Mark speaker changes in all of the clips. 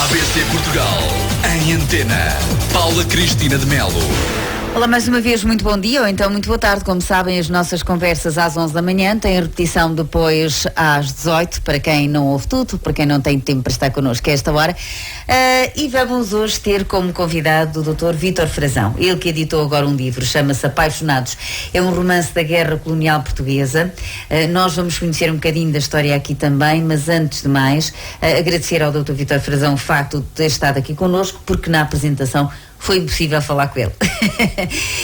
Speaker 1: ABC Portugal, em antena. Paula Cristina de Melo.
Speaker 2: Olá, mais uma vez, muito bom dia, ou então muito boa tarde. Como sabem, as nossas conversas às 11 da manhã têm repetição depois às 18, para quem não ouve tudo, para quem não tem tempo para estar connosco a esta hora. E vamos hoje ter como convidado o Dr. Vítor Frazão. Ele que editou agora um livro, chama-se Apaixonados. É um romance da Guerra Colonial Portuguesa. Nós vamos conhecer um bocadinho da história aqui também, mas antes de mais, agradecer ao Dr. Vítor Frazão o facto de ter estado aqui connosco, porque na apresentação foi impossível falar com ele.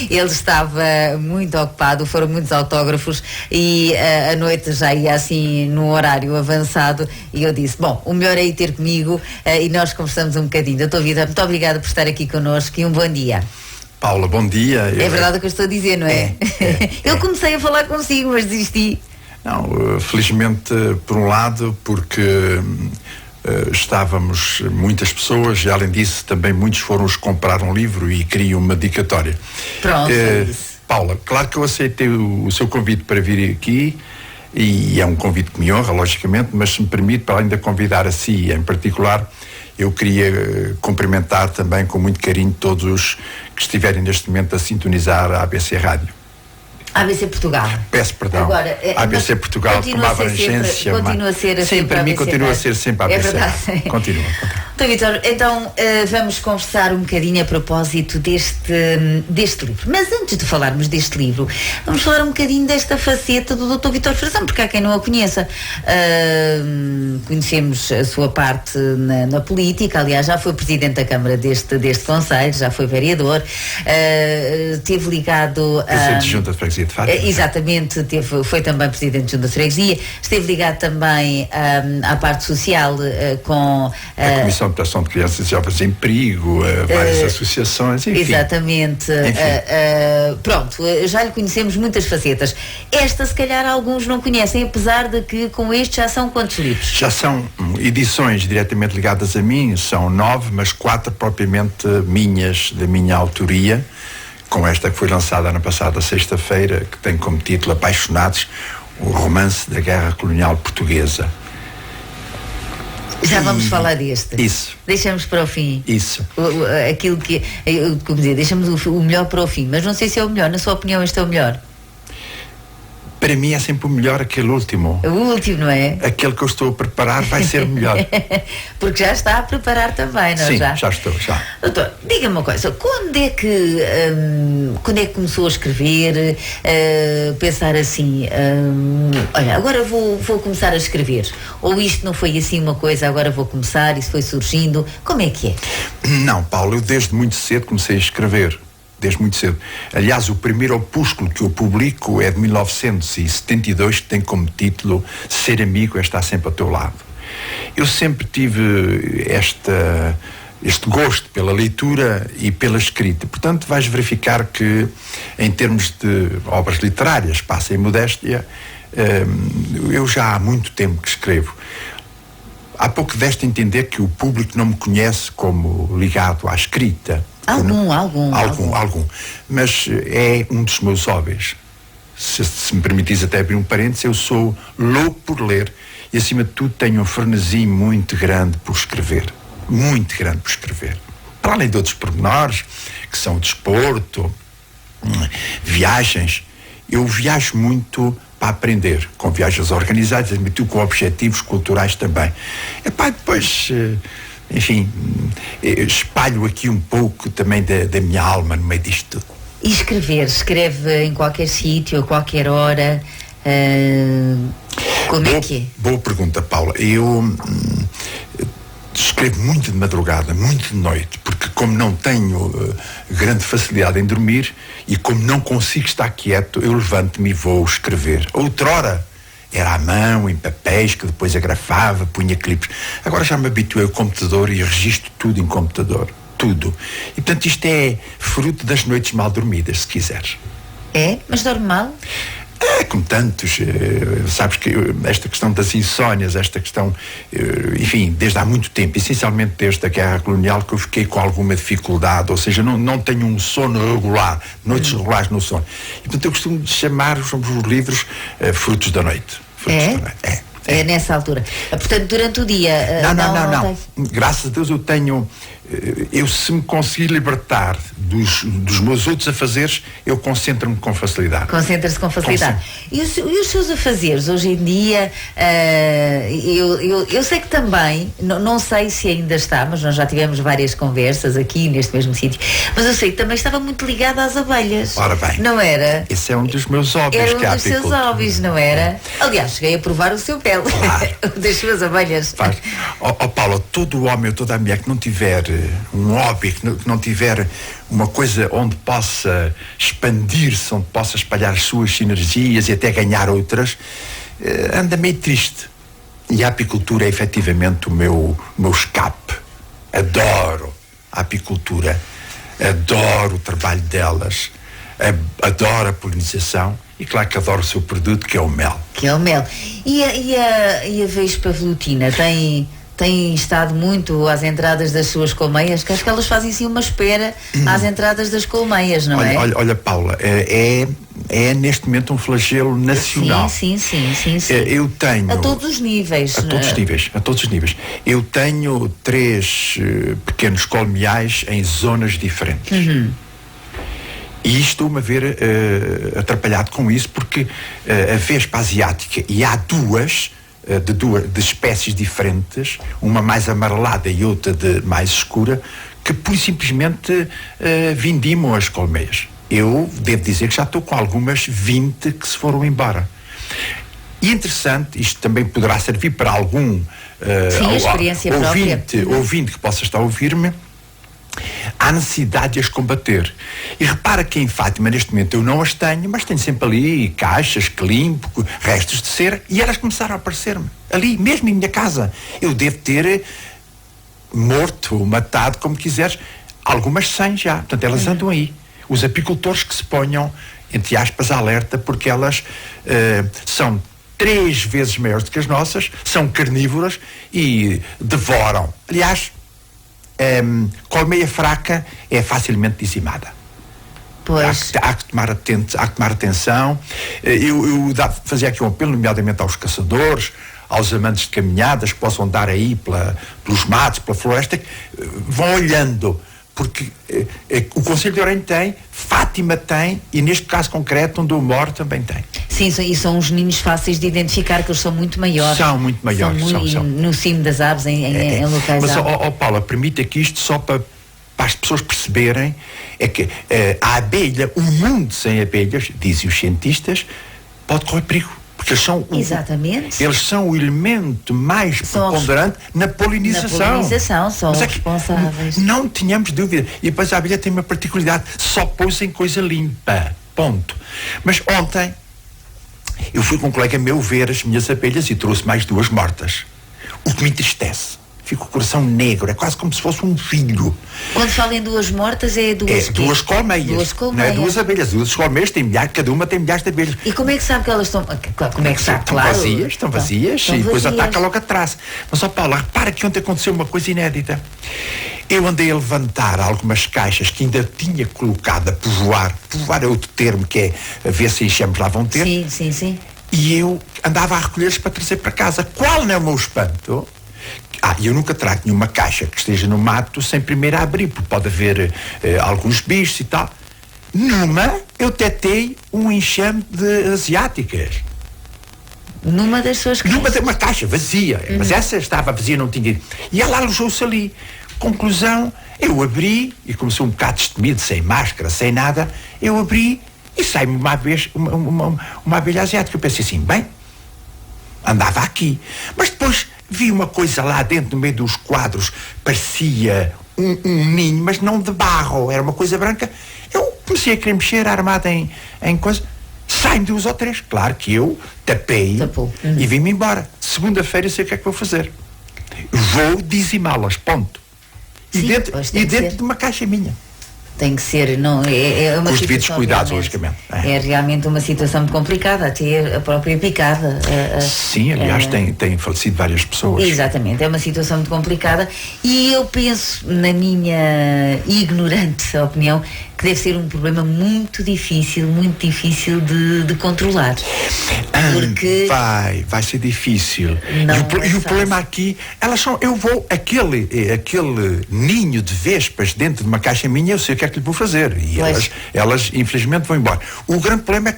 Speaker 2: Ele estava muito ocupado, foram muitos autógrafos e a noite já ia assim no horário avançado e eu disse, bom, o melhor é ir ter comigo e nós conversamos um bocadinho. Doutor Vítor, muito obrigada por estar aqui connosco e um bom dia.
Speaker 3: Paula, bom dia.
Speaker 2: É verdade o que eu estou a dizer, não é? Eu comecei a falar consigo, mas desisti.
Speaker 3: Não, felizmente, por um lado, porque estávamos muitas pessoas e, além disso, também muitos foram os que compraram um livro e queriam uma dedicatória.
Speaker 2: Pronto, é isso.
Speaker 3: Paula, claro que eu aceitei o seu convite para vir aqui e é um convite que me honra, logicamente, mas se me permite, para além de convidar a si em particular, eu queria cumprimentar também com muito carinho todos os que estiverem neste momento a sintonizar a ABC Rádio.
Speaker 2: ABC Portugal.
Speaker 3: Peço perdão.
Speaker 2: Agora,
Speaker 3: ABC Portugal com uma abrangência.
Speaker 2: Continua a ser
Speaker 3: sim,
Speaker 2: sempre
Speaker 3: para mim
Speaker 2: ABC
Speaker 3: continua a ser sempre a ABC.
Speaker 2: É verdade.
Speaker 3: Continua.
Speaker 2: Então, Vítor, vamos conversar um bocadinho a propósito deste livro. Mas antes de falarmos deste livro, vamos falar um bocadinho desta faceta do Dr. Vítor Frazão, porque há quem não a conheça. Conhecemos a sua parte na política, aliás, já foi presidente da Câmara deste Conselho, já foi vereador, esteve ligado a...
Speaker 3: Presidente de Junta de Freguesia de Fátima.
Speaker 2: Exatamente, foi também presidente de Junta de Freguesia, esteve ligado também à parte social com...
Speaker 3: a Comissão de Proteção de Crianças e Jovens em Perigo, várias associações, enfim.
Speaker 2: Exatamente. Pronto, já lhe conhecemos muitas facetas. Esta, se calhar, alguns não conhecem, apesar de que com este já são quantos livros? Já
Speaker 3: são edições diretamente ligadas a mim, são 9, mas 4 propriamente minhas, da minha autoria, com esta que foi lançada na passada sexta-feira, que tem como título Apaixonados, o romance da Guerra Colonial Portuguesa.
Speaker 2: Já vamos falar deste.
Speaker 3: Isso.
Speaker 2: Deixamos para o fim.
Speaker 3: Isso.
Speaker 2: Aquilo que, como dizer, deixamos o melhor para o fim, mas não sei se é o melhor. Na sua opinião, este é o melhor?
Speaker 3: Para mim é sempre o melhor aquele último.
Speaker 2: O último, não é?
Speaker 3: Aquele que eu estou a preparar vai ser o melhor.
Speaker 2: Porque já está a preparar também, não é?
Speaker 3: Sim, já estou, já.
Speaker 2: Doutor, diga-me uma coisa, quando é que começou a escrever, pensar assim, olha, agora vou começar a escrever? Ou isto não foi assim uma coisa, agora vou começar, isso foi surgindo? Como é que é?
Speaker 3: Não, Paulo, eu desde muito cedo comecei a escrever. Desde muito cedo. Aliás, o primeiro opúsculo que eu publico é de 1972, que tem como título Ser Amigo é Estar Sempre ao Teu Lado. Eu sempre tive este gosto pela leitura e pela escrita. Portanto, vais verificar que, em termos de obras literárias, passa em modéstia, eu já há muito tempo que escrevo. Há pouco deste a entender que o público não me conhece como ligado à escrita. Algum. Mas é um dos meus hobbies. Se me permitis até abrir um parênteses, eu sou louco por ler e, acima de tudo, tenho um frenesim muito grande por escrever. Muito grande por escrever. Para além de outros pormenores, que são desporto, viagens, eu viajo muito para aprender, com viagens organizadas, admito, com objetivos culturais também. Depois... enfim, espalho aqui um pouco também da minha alma no meio disto tudo.
Speaker 2: E escreve em qualquer sítio, a qualquer hora, como é que é?
Speaker 3: Boa pergunta, Paula. Eu escrevo muito de madrugada, muito de noite, porque como não tenho grande facilidade em dormir e como não consigo estar quieto, eu levanto-me e vou escrever. Outrora era à mão, em papéis, que depois agrafava, punha clipes. Agora já me habituei ao computador e registro tudo em computador. Tudo. E, portanto, isto é fruto das noites mal dormidas, se quiseres.
Speaker 2: É? Mas dorme mal?
Speaker 3: Como tantos. Sabes que esta questão das insónias, esta questão, enfim, desde há muito tempo, essencialmente desde a Guerra Colonial, que eu fiquei com alguma dificuldade, ou seja, não tenho um sono regular, noites regulares no sono. E, portanto, eu costumo chamar os livros frutos da noite. Frutos da noite.
Speaker 2: É nessa altura. Portanto, durante o dia...
Speaker 3: Não. Graças a Deus eu tenho... Eu, se me conseguir libertar dos meus outros afazeres, eu concentro-me com facilidade.
Speaker 2: Concentra-se com facilidade. E os seus afazeres, hoje em dia, eu sei que também, não sei se ainda está, mas nós já tivemos várias conversas aqui neste mesmo sítio, mas eu sei que também estava muito ligado às abelhas.
Speaker 3: Ora bem.
Speaker 2: Não era?
Speaker 3: Esse é um dos meus hobbies.
Speaker 2: Era um dos seus hobbies, não era? Aliás, cheguei a provar o seu pele. Claro. Das suas abelhas.
Speaker 3: Paula, todo o homem ou toda a mulher que não tiver um hobby, que não tiver uma coisa onde possa expandir-se, onde possa espalhar as suas sinergias e até ganhar outras, anda meio triste. E a apicultura é efetivamente o meu escape. Adoro a apicultura, adoro o trabalho delas, adoro a polinização e claro que adoro o seu produto, que é o mel.
Speaker 2: E a vespa velutina tem estado muito às entradas das suas colmeias, que acho que elas fazem sim uma espera às entradas das colmeias, não é?
Speaker 3: Olha, Paula, é neste momento um flagelo nacional.
Speaker 2: Sim.
Speaker 3: Eu tenho...
Speaker 2: A todos os níveis.
Speaker 3: A todos os níveis. Eu tenho 3 pequenos colmeais em zonas diferentes. E estou-me a ver atrapalhado com isso, porque a vespa asiática, e há duas de espécies diferentes, uma mais amarelada e outra de mais escura, que pura e simplesmente vindimam as colmeias. Eu devo dizer que já estou com algumas 20 que se foram embora. E interessante, isto também poderá servir para algum
Speaker 2: experiência
Speaker 3: ouvinte que possa estar a ouvir-me. Há necessidade de as combater. E repara que em Fátima, neste momento, eu não as tenho, mas tenho sempre ali caixas que limpo, restos de cera, e elas começaram a aparecer-me. Ali, mesmo em minha casa. Eu devo ter morto, matado, como quiseres, algumas 100 já. Portanto, elas andam aí. Os apicultores que se ponham, entre aspas, alerta, porque elas são 3 vezes maiores do que as nossas, são carnívoras e devoram. Aliás, colmeia fraca é facilmente dizimada.
Speaker 2: Pois.
Speaker 3: Há que tomar atenção. Eu fazia aqui um apelo, nomeadamente aos caçadores, aos amantes de caminhadas que possam dar aí pelos matos, pela floresta, vão olhando, porque o Conselho de Orem tem, Fátima tem, e neste caso concreto onde eu moro também tem.
Speaker 2: Sim, e são uns ninhos fáceis de identificar, que eles são muito maiores.
Speaker 3: São muito maiores. São.
Speaker 2: No cimo das aves, em locais.
Speaker 3: Mas, Paula, permita que isto só para as pessoas perceberem, é que a abelha, o mundo sem abelhas, dizem os cientistas, pode correr perigo. Porque eles são eles são o elemento mais preponderante na polinização.
Speaker 2: Na polinização, são os responsáveis.
Speaker 3: Não tínhamos dúvida. E depois a abelha tem uma particularidade, só pôs em coisa limpa. Ponto. Mas ontem eu fui com um colega meu ver as minhas abelhas e trouxe mais 2 mortas. O que me entristece. Fica o coração negro, é quase como se fosse um filho.
Speaker 2: Quando fala em 2 mortas, é
Speaker 3: 2 colmeias.
Speaker 2: 2 colmeias.
Speaker 3: Não é 2 abelhas. 2 colmeias têm milhares, cada uma tem milhares de abelhas.
Speaker 2: E como é que sabe que elas estão... Como é que sabe?
Speaker 3: Estão vazias e depois ataca logo atrás. Mas, Paula, repara que ontem aconteceu uma coisa inédita. Eu andei a levantar algumas caixas que ainda tinha colocado a povoar. Povoar é outro termo, que é a ver se enchemos lá vão ter.
Speaker 2: Sim.
Speaker 3: E eu andava a recolher-os para trazer para casa. Qual não é o meu espanto? Eu nunca trago nenhuma caixa que esteja no mato sem primeiro abrir, porque pode haver alguns bichos e tal. Numa, eu tetei um enxame de asiáticas.
Speaker 2: Numa das suas caixas?
Speaker 3: Uma caixa vazia, mas essa estava vazia, não tinha... E ela alojou-se ali. Conclusão, eu abri, e como sou um bocado destemido, sem máscara, sem nada, eu abri e sai-me uma abelha asiática. Eu pensei assim, bem, andava aqui. Mas depois vi uma coisa lá dentro, no meio dos quadros, parecia um ninho, mas não de barro, era uma coisa branca. Eu comecei a querer mexer, armado em coisa. Saem 2 ou 3. Claro que eu tapei e vim-me embora. Segunda-feira eu sei o que é que vou fazer. Vou dizimá-las, ponto. E dentro de uma caixa minha.
Speaker 2: Tem que ser, não, é uma
Speaker 3: os devidos cuidados, logicamente.
Speaker 2: É realmente uma situação muito complicada, até a própria picada.
Speaker 3: Sim, aliás, tem falecido várias pessoas.
Speaker 2: Exatamente, é uma situação muito complicada e eu penso, na minha ignorante opinião, que que deve ser um problema muito difícil de controlar. Porque
Speaker 3: vai ser difícil. E o problema aqui, aquele ninho de vespas dentro de uma caixa minha, eu sei o que é que lhe vou fazer. E elas infelizmente vão embora. O grande problema é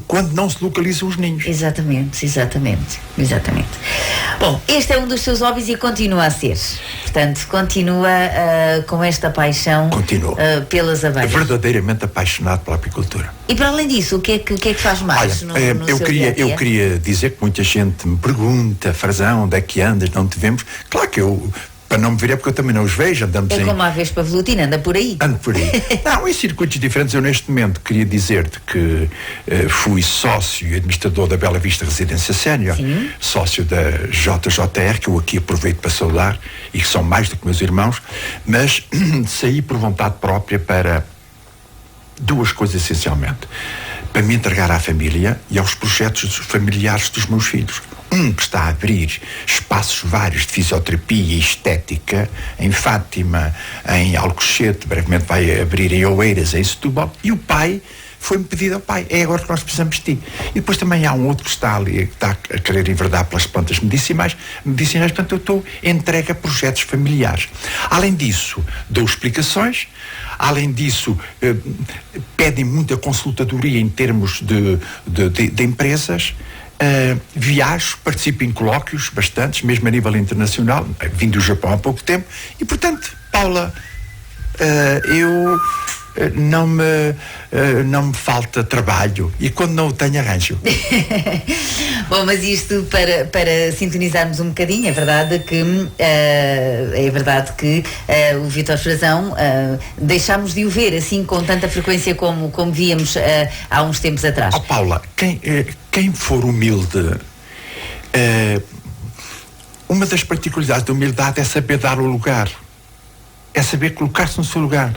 Speaker 3: quando não se localizam os ninhos.
Speaker 2: Exatamente. Bom, este é um dos seus hobbies e continua a ser. Portanto, continua com esta paixão pelas abelhas.
Speaker 3: Verdadeiramente apaixonado pela apicultura.
Speaker 2: E para além disso, o que é que faz mais?
Speaker 3: Olha, eu queria dizer que muita gente me pergunta, Frazão, onde é que andas, não te vemos? Claro que eu, para não me ver, é porque eu também não os vejo, andamos
Speaker 2: como a Vespa velutina, anda por aí.
Speaker 3: Ando por aí. Não, em circuitos diferentes. Eu neste momento queria dizer-te que fui sócio e administrador da Bela Vista Residência Sénior, sócio da JJR, que eu aqui aproveito para saudar, e que são mais do que meus irmãos, mas saí por vontade própria para duas coisas essencialmente. Para me entregar à família e aos projetos familiares dos meus filhos. Que está a abrir espaços vários de fisioterapia e estética em Fátima, em Alcochete, brevemente vai abrir em Oeiras, em Setúbal, e o pai foi-me pedido ao pai, é agora que nós precisamos de ti. E depois também há um outro que está ali, que está a querer enverdar pelas plantas medicinais, portanto eu estou entregue a projetos familiares. Além disso, dou explicações. Além disso, pedem muita consultadoria em termos de empresas. Viajo, participo em colóquios bastantes, mesmo a nível internacional, vim do Japão há pouco tempo, e portanto, Paula, não me falta trabalho, e quando não o tenho, arranjo.
Speaker 2: Bom, mas isto para sintonizarmos um bocadinho, é verdade que o Vítor Frazão, deixámos de o ver assim com tanta frequência como víamos há uns tempos atrás.
Speaker 3: Paula, quem for humilde, uma das particularidades da humildade é saber dar o lugar, é saber colocar-se no seu lugar.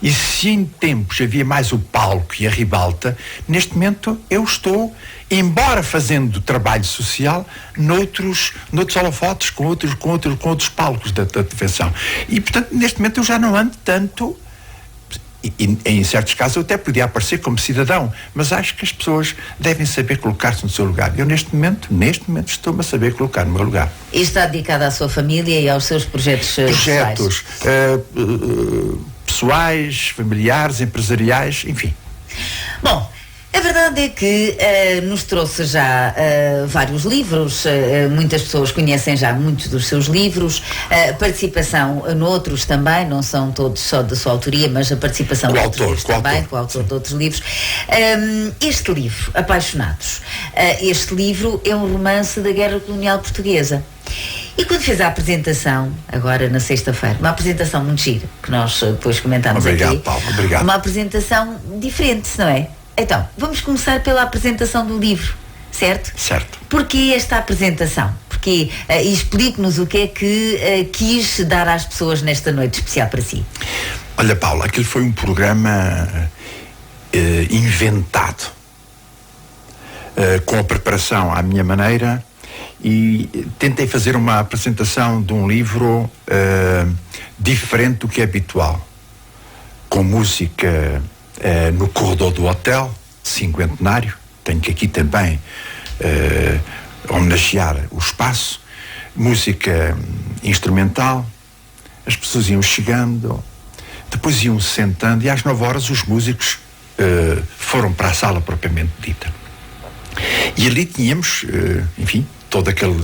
Speaker 3: E se em tempos havia mais o palco e a ribalta, neste momento eu estou, embora fazendo trabalho social, noutros holofotes, com outros palcos da televisão. E portanto, neste momento eu já não ando tanto. E em certos casos eu até podia aparecer como cidadão, mas acho que as pessoas devem saber colocar-se no seu lugar. Eu neste momento estou-me a saber colocar no meu lugar.
Speaker 2: E está dedicado à sua família e aos seus projetos
Speaker 3: pessoais, familiares, empresariais, enfim.
Speaker 2: Bom, a verdade é que nos trouxe já vários livros, muitas pessoas conhecem já muitos dos seus livros, participação noutros também, não são todos só de sua autoria, mas a participação de outros livros também, com o autor de outros livros. Este livro, Apaixonados, este livro é um romance da Guerra Colonial Portuguesa. E quando fez a apresentação, agora na sexta-feira, uma apresentação muito gira, que nós depois comentámos aqui.
Speaker 3: Obrigado, Paulo, obrigado.
Speaker 2: Uma apresentação diferente, não é? Então, vamos começar pela apresentação do livro, certo?
Speaker 3: Certo.
Speaker 2: Porquê esta apresentação? E explique-nos o que é que quis dar às pessoas nesta noite especial para si.
Speaker 3: Olha, Paula, aquele foi um programa inventado, com a preparação à minha maneira, e tentei fazer uma apresentação de um livro diferente do que é habitual, com música no corredor do hotel, cinquentenário. Tenho que aqui também homenagear o espaço, música instrumental, as pessoas iam chegando, depois iam sentando, e às 9 horas os músicos foram para a sala propriamente dita. E ali tínhamos, enfim, todo aquele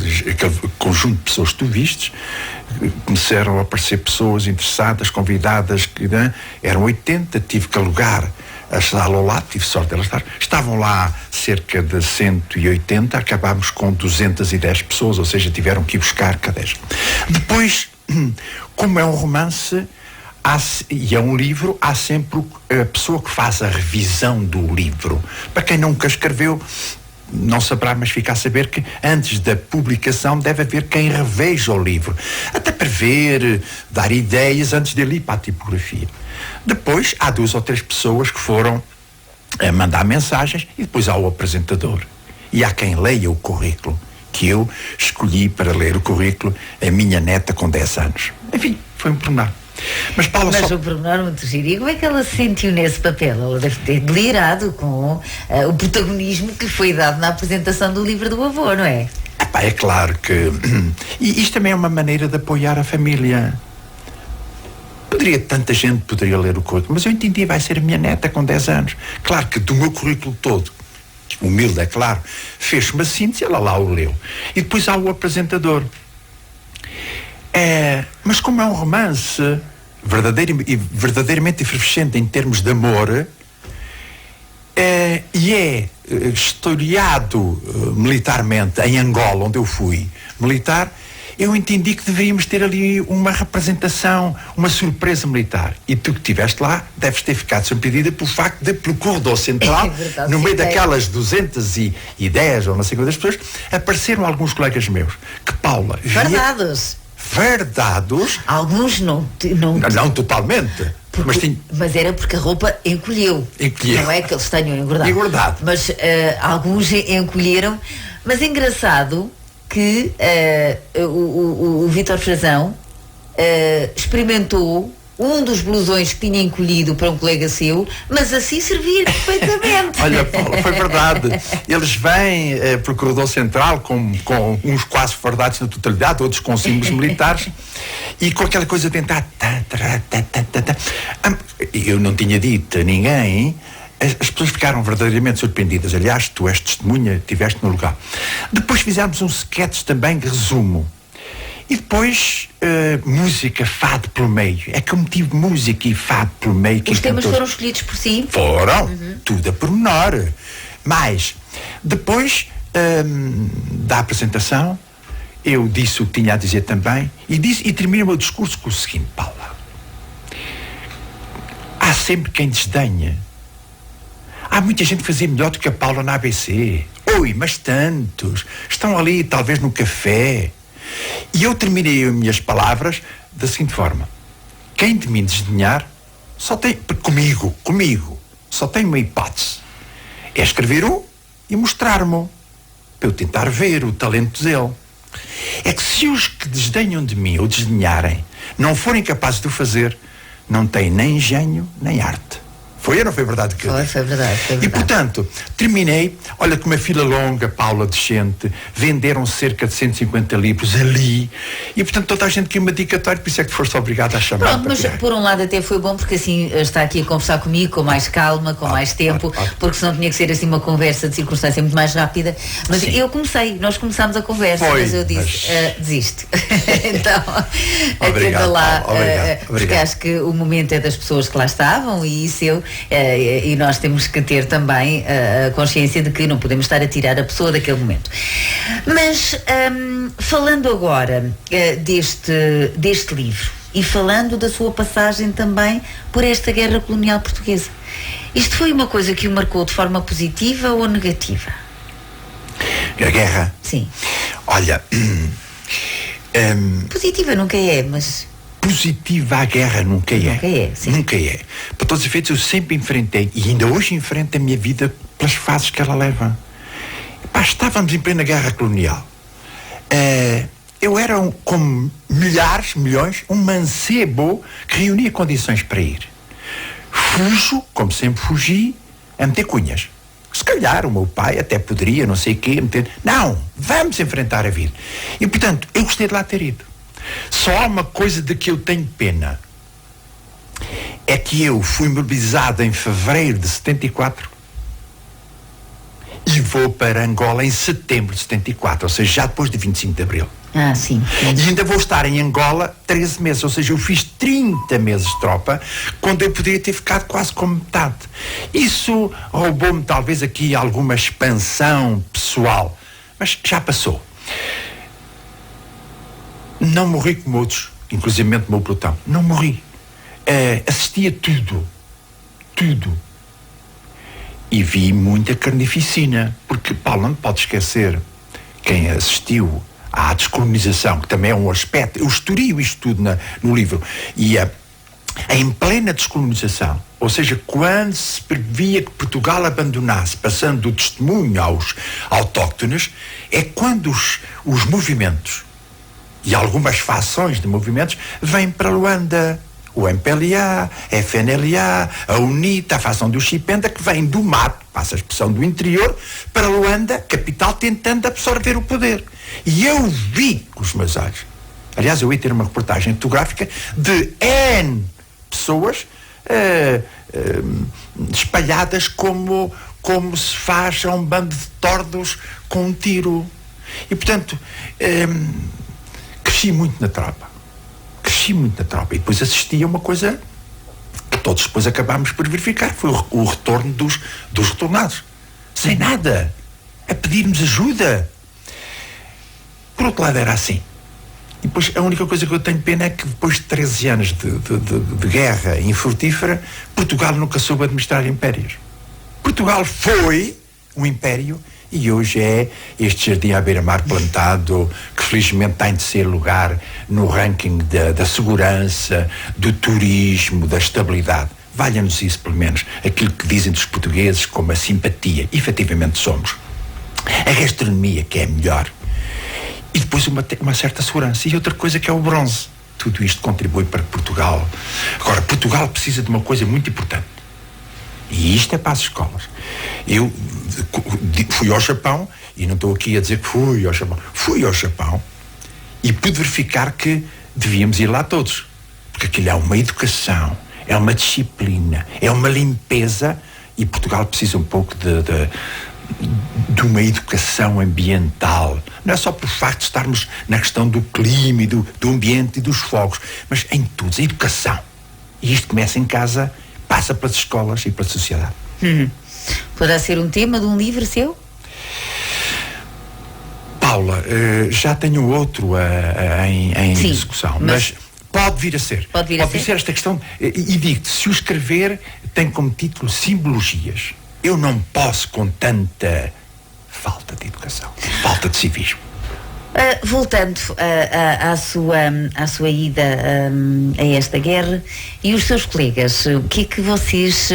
Speaker 3: conjunto de pessoas que tu vistes. Começaram a aparecer pessoas interessadas, convidadas, que eram 80, tive que alugar a sala ao lado, tive sorte delas estar. Estavam lá cerca de 180, acabámos com 210 pessoas, ou seja, tiveram que ir buscar cadeiras. Depois, como é um romance e é um livro, há sempre a pessoa que faz a revisão do livro. Para quem nunca escreveu, não saberá, mas fica a saber que antes da publicação deve haver quem reveja o livro, até para ver, dar ideias antes de ir para a tipografia. Depois há 2 ou 3 pessoas que foram mandar mensagens, e depois há o apresentador, e há quem leia o currículo, que eu escolhi para ler o currículo a minha neta com 10 anos. Enfim, foi um pormenor. Mas Paula
Speaker 2: Mas o pormenor muito giro. E como é que ela se sentiu nesse papel? Ela deve ter delirado com o protagonismo que lhe foi dado na apresentação do livro do avô, não é?
Speaker 3: Epá, é claro que... E isto também é uma maneira de apoiar a família. Tanta gente poderia ler o currículo, mas eu entendi, vai ser a minha neta com 10 anos. Claro que do meu currículo todo, humilde é claro, fez uma síntese, ela lá o leu. E depois há o apresentador. Mas como é um romance verdadeiramente efervescente em termos de amor, e é historiado militarmente em Angola, onde eu fui militar, eu entendi que deveríamos ter ali uma representação, uma surpresa militar. E tu que estiveste lá, deves ter ficado surpreendida pelo facto de, pelo corredor central,
Speaker 2: verdade,
Speaker 3: no meio
Speaker 2: sim,
Speaker 3: daquelas 210 ou não sei quantas pessoas, apareceram alguns colegas meus, que Paula... Verdados?
Speaker 2: Alguns não
Speaker 3: totalmente.
Speaker 2: Mas era porque a roupa encolheu. Não é que eles tenham engordado. Mas alguns encolheram. Mas é engraçado que o Vítor Frazão experimentou um dos blusões que tinha encolhido para um colega seu, mas assim servia perfeitamente.
Speaker 3: Olha, Paula, foi verdade. Eles vêm para o corredor central com uns quase fardados na totalidade, outros com símbolos militares, e com aquela coisa de tentar... Eu não tinha dito a ninguém... As pessoas ficaram verdadeiramente surpreendidas. Aliás, tu és testemunha, estiveste no lugar. Depois fizemos um sketch também de resumo. E depois, música, fado pelo meio. É que eu meti música e fado pelo meio.
Speaker 2: Os temas foram escolhidos por si?
Speaker 3: Foram, tudo a pormenor. Mas, depois da apresentação, eu disse o que tinha a dizer também, e termino o meu discurso com o seguinte: Paula, há sempre quem desdenha. Há muita gente que fazia melhor do que a Paula na ABC. Oi, mas tantos. Estão ali, talvez, no café. E eu terminei as minhas palavras da seguinte forma: quem de mim desdenhar, só tem... Comigo, só tem uma hipótese. É escrever e mostrar-me, para eu tentar ver o talento dele. É que se os que desdenham de mim ou desdenharem não forem capazes de o fazer, não têm nem engenho, nem arte. Foi ou não foi verdade que eu disse?
Speaker 2: Foi verdade.
Speaker 3: E portanto, terminei, olha, com uma fila longa, Paula, descente, venderam cerca de 150 livros ali, e portanto toda a gente queria uma dedicatória, por isso é que foste obrigado a chamar.
Speaker 2: Pronto, mas por um lado até foi bom, porque assim está aqui a conversar comigo com mais calma, com mais tempo, porque senão tinha que ser assim uma conversa de circunstância muito mais rápida. Mas sim, nós começámos a conversa, mas eu disse, desisto. Então, atenda lá, porque acho que o momento é das pessoas que lá estavam, e isso e nós temos que ter também a consciência de que não podemos estar a tirar a pessoa daquele momento. Mas falando agora deste livro e falando da sua passagem também por esta guerra colonial portuguesa, isto foi uma coisa que o marcou de forma positiva ou negativa?
Speaker 3: A guerra?
Speaker 2: Sim.
Speaker 3: Olha,
Speaker 2: positiva nunca é, mas...
Speaker 3: Positiva a guerra nunca é.
Speaker 2: Sim.
Speaker 3: Nunca é. Para todos os efeitos, eu sempre enfrentei, e ainda hoje enfrento a minha vida pelas fases que ela leva. Estávamos em plena guerra colonial. Eu era, como milhões, um mancebo que reunia condições para ir. Fujo, como sempre fugi, a meter cunhas. Se calhar o meu pai até poderia, não sei o quê, meter... Não, vamos enfrentar a vida. E, portanto, eu gostei de lá ter ido. Só há uma coisa de que eu tenho pena. É que eu fui mobilizado em fevereiro de 74 e vou para Angola em setembro de 74, ou seja, já depois de 25 de abril.
Speaker 2: Sim.
Speaker 3: E ainda vou estar em Angola 13 meses, ou seja, eu fiz 30 meses de tropa, quando eu poderia ter ficado quase com metade. Isso roubou-me talvez aqui alguma expansão pessoal, mas já passou. Não morri como outros, inclusive o meu pelotão. Não morri. Assisti a tudo. E vi muita carnificina, porque, Paulo, não pode esquecer quem assistiu à descolonização, que também é um aspecto, eu estudio isto tudo no livro, e em plena descolonização, ou seja, quando se previa que Portugal abandonasse, passando do testemunho aos autóctones, é quando os movimentos e algumas fações de movimentos vêm para Luanda, o MPLA, a FNLA, a UNITA, a facção do Chipenda, que vem do mato, passa a expressão do interior, para Luanda, capital, tentando absorver o poder. E eu vi com os meus olhos. Aliás, eu ia ter uma reportagem fotográfica de N pessoas espalhadas como se faz a um bando de tordos com um tiro. E, portanto, cresci muito na tropa. E depois assisti a uma coisa que todos depois acabámos por verificar. Foi o retorno dos retornados. Sem nada. A pedir-nos ajuda. Por outro lado era assim. E depois a única coisa que eu tenho pena é que depois de 13 anos de guerra infrutífera, Portugal nunca soube administrar impérios. Portugal foi um império e hoje é este jardim à beira-mar plantado, que felizmente está em terceiro lugar no ranking da segurança, do turismo, da estabilidade. Valha-nos isso, pelo menos, aquilo que dizem dos portugueses como a simpatia. Efetivamente somos. A gastronomia que é melhor. E depois uma certa segurança. E outra coisa que é o bronze. Tudo isto contribui para que Portugal... Agora, Portugal precisa de uma coisa muito importante. E isto é para as escolas. Eu fui ao Japão, e não estou aqui a dizer que fui ao Japão, e pude verificar que devíamos ir lá todos. Porque aquilo é uma educação, é uma disciplina, é uma limpeza, e Portugal precisa um pouco de uma educação ambiental. Não é só por facto de estarmos na questão do clima e do ambiente e dos fogos, mas em tudo, a educação. E isto começa em casa, passa pelas escolas e pela sociedade.
Speaker 2: Poderá ser um tema de um livro seu?
Speaker 3: Paula, já tenho outro em
Speaker 2: Sim,
Speaker 3: execução, mas pode vir a ser. Pode vir a ser esta questão, e digo-te, se o escrever tem como título Simbologias. Eu não posso com tanta falta de educação, falta de civismo.
Speaker 2: Voltando à sua ida a esta guerra e os seus colegas, o que é que vocês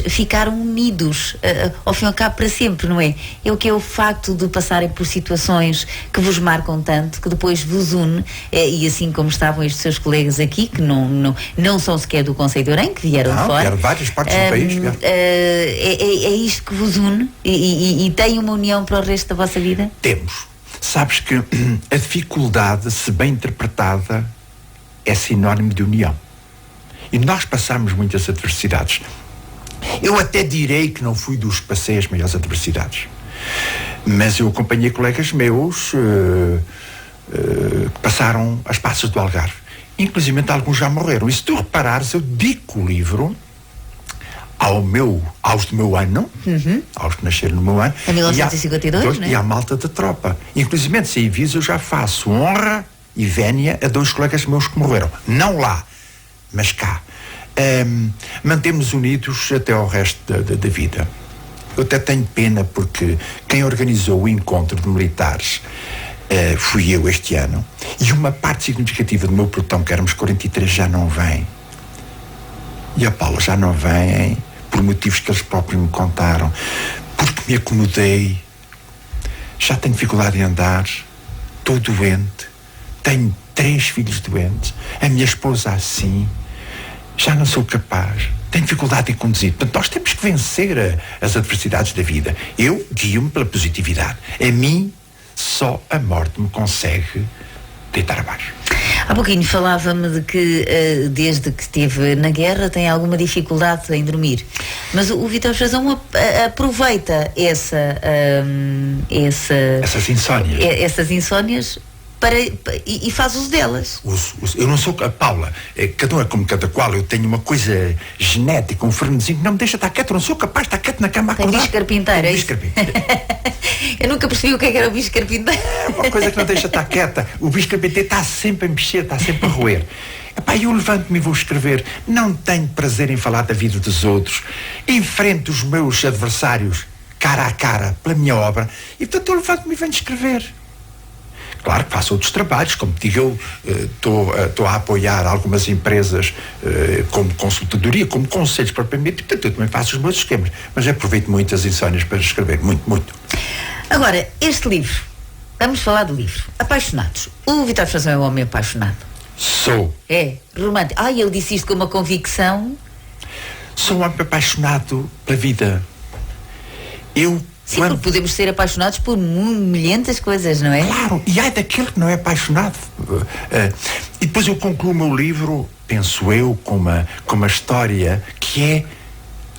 Speaker 2: ficaram unidos ao fim e ao cabo para sempre, não é? É o que é o facto de passarem por situações que vos marcam tanto, que depois vos une, e assim como estavam estes seus colegas aqui, que não são sequer do Conselho de Orem, que vieram de fora.
Speaker 3: Vieram de várias partes do país.
Speaker 2: É isto que vos une e tem uma união para o resto da vossa vida?
Speaker 3: Temos. Sabes que a dificuldade, se bem interpretada, é sinónimo de união. E nós passamos muitas adversidades. Eu até direi que não fui dos que passei as maiores adversidades. Mas eu acompanhei colegas meus que passaram as passas do Algarve. Inclusive alguns já morreram. E se tu reparares, eu dedico o livro aos do meu ano, aos que nasceram no meu ano,
Speaker 2: em 1952,
Speaker 3: e à malta da tropa. Inclusive, sem aviso, eu já faço honra e vénia a 2 colegas meus que morreram. Não lá, mas cá. Mantemos unidos até ao resto da vida. Eu até tenho pena porque quem organizou o encontro de militares fui eu este ano, e uma parte significativa do meu pelotão, que éramos 43, já não vem. E a Paula já não vem por motivos que eles próprios me contaram, porque me acomodei, já tenho dificuldade em andar, estou doente, tenho 3 filhos doentes, a minha esposa assim, já não sou capaz, tenho dificuldade em conduzir. Portanto, nós temos que vencer as adversidades da vida. Eu guio-me pela positividade. A mim, só a morte me consegue deitar abaixo.
Speaker 2: Há pouquinho falava-me de que desde que esteve na guerra tem alguma dificuldade em dormir, mas o Vítor Frazão aproveita essas insónias e faz uso delas.
Speaker 3: Eu não sou a Paula, cada um é como cada qual. Eu tenho uma coisa genética, um frenesinho que não me deixa estar quieto. Eu não sou capaz de estar quieto na cama a acordar.
Speaker 2: Tem bicho carpinteiro, é isso? Eu nunca percebi o que era o bicho carpinteiro.
Speaker 3: É uma coisa que não deixa estar quieta. O bicho carpinteiro está sempre a mexer, está sempre a roer. Epá, eu levanto-me e vou escrever. Não tenho prazer em falar da vida dos outros. Enfrento os meus adversários cara a cara pela minha obra, e portanto eu levanto-me e venho escrever. Claro que faço outros trabalhos, como te digo, eu estou a apoiar algumas empresas como consultadoria, como conselhos propriamente, e portanto eu também faço os meus esquemas, mas aproveito muito as insónias para escrever, muito.
Speaker 2: Agora, este livro, vamos falar do livro, Apaixonados. O Vítor Frazão é um homem apaixonado.
Speaker 3: Sou.
Speaker 2: É, romântico. Ele disse isto com uma convicção.
Speaker 3: Sou um homem apaixonado pela vida.
Speaker 2: Sim, porque podemos ser apaixonados por milhentas coisas, não é?
Speaker 3: Claro, e há daquele que não é apaixonado. E depois eu concluo o meu livro, penso eu, com uma história que é: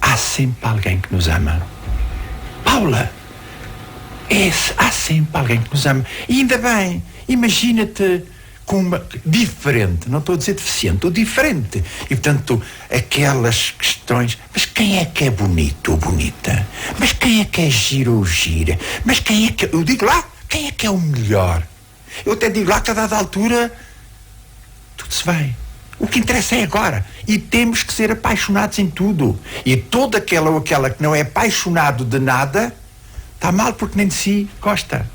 Speaker 3: há sempre alguém que nos ama. Paula, há sempre alguém que nos ama. E ainda bem, imagina-te com uma diferente, não estou a dizer deficiente, estou diferente. E portanto, aquelas questões: mas quem é que é bonito ou bonita? Mas quem é que é giro ou gira? Mas quem é que... Eu digo lá, quem é que é o melhor? Eu até digo lá que a dada altura tudo se vai. O que interessa é agora. E temos que ser apaixonados em tudo. E todo aquele ou aquela que não é apaixonado de nada está mal, porque nem de si gosta.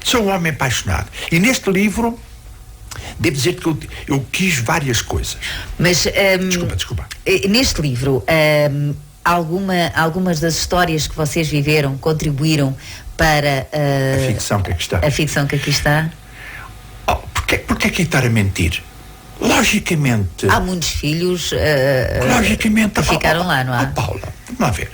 Speaker 3: Sou um homem apaixonado. E neste livro devo dizer que eu quis várias coisas.
Speaker 2: Mas
Speaker 3: Desculpa.
Speaker 2: Neste livro, algumas das histórias que vocês viveram contribuíram para
Speaker 3: a ficção que aqui está.
Speaker 2: A ficção que aqui está.
Speaker 3: Porque é que estar a mentir? Logicamente.
Speaker 2: Há muitos filhos
Speaker 3: logicamente,
Speaker 2: que ficaram lá, não há?
Speaker 3: Paula, vamos lá ver.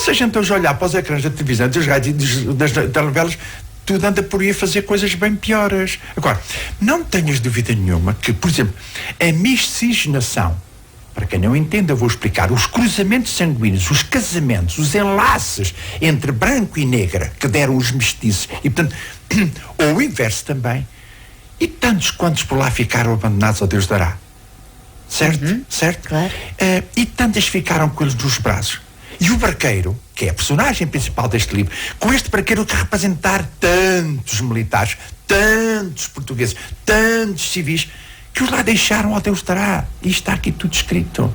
Speaker 3: Se a gente hoje olhar para os ecrãs da televisão, dos rádios, das telenovelas, tudo anda por aí a fazer coisas bem piores. Agora, não tenhas dúvida nenhuma que, por exemplo, a miscigenação, para quem não entenda, eu vou explicar, os cruzamentos sanguíneos, os casamentos, os enlaces entre branco e negra que deram os mestiços, e portanto, ou o inverso também, e tantos quantos por lá ficaram abandonados, ao Deus dará. Certo? Certo?
Speaker 2: Claro.
Speaker 3: E tantas ficaram com eles nos braços. E o barqueiro, que é a personagem principal deste livro, com este barqueiro que representar tantos militares, tantos portugueses, tantos civis, que os lá deixaram, ao Deus dará. E está aqui tudo escrito.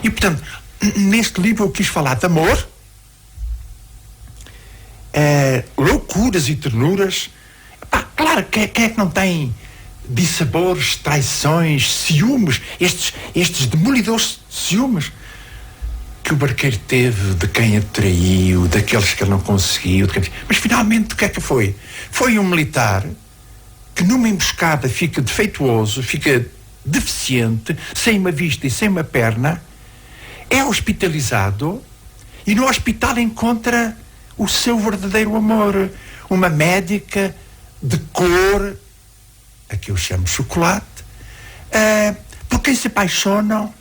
Speaker 3: E portanto, neste livro eu quis falar de amor, loucuras e ternuras. Claro, quem é que não tem dissabores, traições, ciúmes, estes demolidores ciúmes que o barqueiro teve de quem a traiu, daqueles que ele não conseguiu, mas finalmente o que é que foi? Foi um militar que numa emboscada fica defeituoso, fica deficiente, sem uma vista e sem uma perna, é hospitalizado e no hospital encontra o seu verdadeiro amor, uma médica de cor, a que eu chamo chocolate, por quem se apaixonam.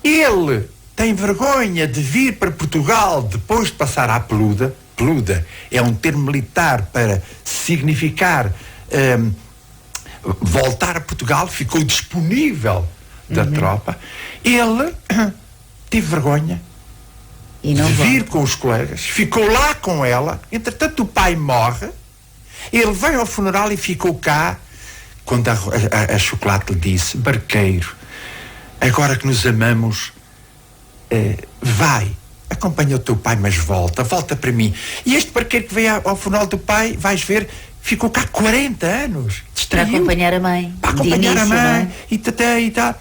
Speaker 3: Ele tem vergonha de vir para Portugal depois de passar à peluda. Peluda é um termo militar para significar voltar a Portugal, ficou disponível da tropa. Ele teve vergonha
Speaker 2: e não
Speaker 3: de vir com os colegas, ficou lá com ela, entretanto o pai morre, ele veio ao funeral e ficou cá, quando a chocolate lhe disse: barqueiro, agora que nos amamos, vai, acompanha o teu pai, mas volta para mim. E este barqueiro que veio ao funeral do pai, vais ver, ficou cá 40 anos.
Speaker 2: Para acompanhar a mãe.
Speaker 3: Para acompanhar a mãe. E tal.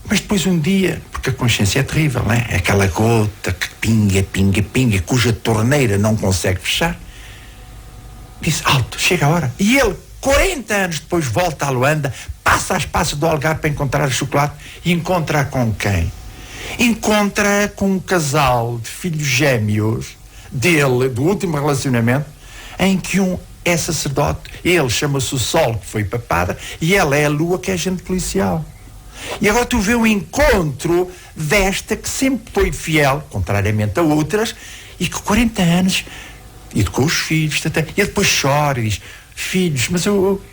Speaker 3: Mas depois um dia, porque a consciência é terrível, não é? Aquela gota que pinga, cuja torneira não consegue fechar. Disse: alto, chega a hora. E ele, 40 anos depois, volta a Luanda, passa às passas do Algarve para encontrar o chocolate e encontra com quem? Encontra com um casal de filhos gêmeos dele, do último relacionamento, em que um é sacerdote, ele chama-se o Sol, que foi papada, e ela é a Lua, que é agente policial. E agora tu vê o encontro desta que sempre foi fiel, contrariamente a outras, e que 40 anos, e com os filhos, e ele depois chora e diz: filhos, mas eu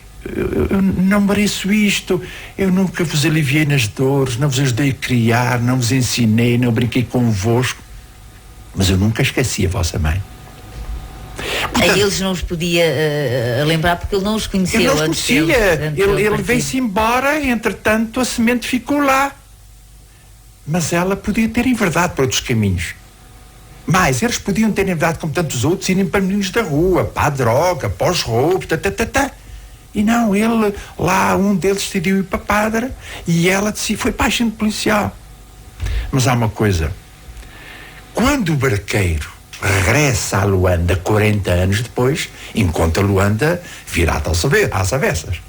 Speaker 3: não mereço isto, eu nunca vos aliviei nas dores, não vos ajudei a criar, não vos ensinei, não brinquei convosco, mas eu nunca esqueci a vossa mãe. Portanto,
Speaker 2: a eles não os podia lembrar, porque ele não os conhecia.
Speaker 3: Ele não os conhecia, ele veio-se embora, entretanto a semente ficou lá, mas ela podia ter enverdado para outros caminhos. Mas eles podiam ter enverdado, como tantos outros, irem para meninos da rua, para a droga, para os roubos, E não, ele, lá, um deles decidiu ir para padre e ela foi para agente policial. Mas há uma coisa: quando o barqueiro regressa a Luanda 40 anos depois, encontra Luanda virada às avessas.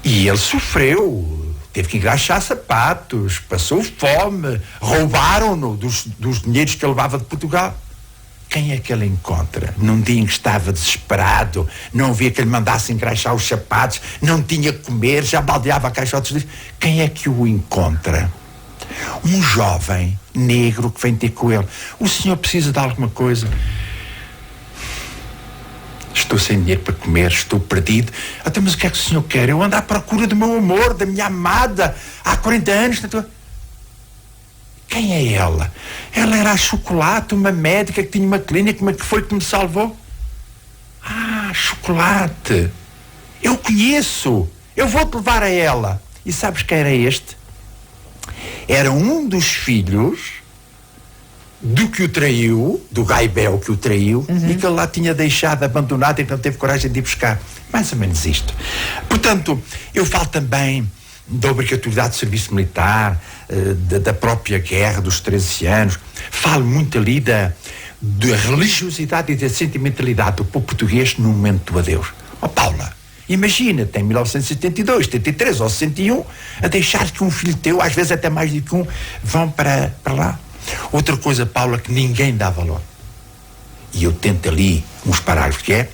Speaker 3: E ele sofreu, teve que engraxar sapatos, passou fome, roubaram-no dos dinheiros que ele levava de Portugal. Quem é que ele encontra? Num dia em que estava desesperado, não via que ele mandasse engraxar os sapatos, não tinha que comer, já baldeava caixotes de lixo. Quem é que o encontra? Um jovem negro que vem ter com ele. O senhor precisa de alguma coisa? Estou sem dinheiro para comer, estou perdido. Até, mas o que é que o senhor quer? Eu ando à procura do meu amor, da minha amada, há 40 anos. Quem é ela? Ela era a Chocolate, uma médica que tinha uma clínica, mas que foi que me salvou. Ah, Chocolate. Eu conheço. Eu vou-te levar a ela. E sabes quem era este? Era um dos filhos do que o traiu, do Gaibel que o traiu, e que ele lá tinha deixado abandonado e que não teve coragem de ir buscar. Mais ou menos isto. Portanto, eu falo também da obrigatoriedade de serviço militar, da própria guerra dos 13 anos. Falo muito ali da religiosidade e da sentimentalidade do povo português no momento do adeus. Paula, imagina-te em 1972, 73 ou 61 a deixar que um filho teu, às vezes até mais do que um, vão para lá. Outra coisa, Paula, que ninguém dá valor, e eu tento ali uns parágrafos, que é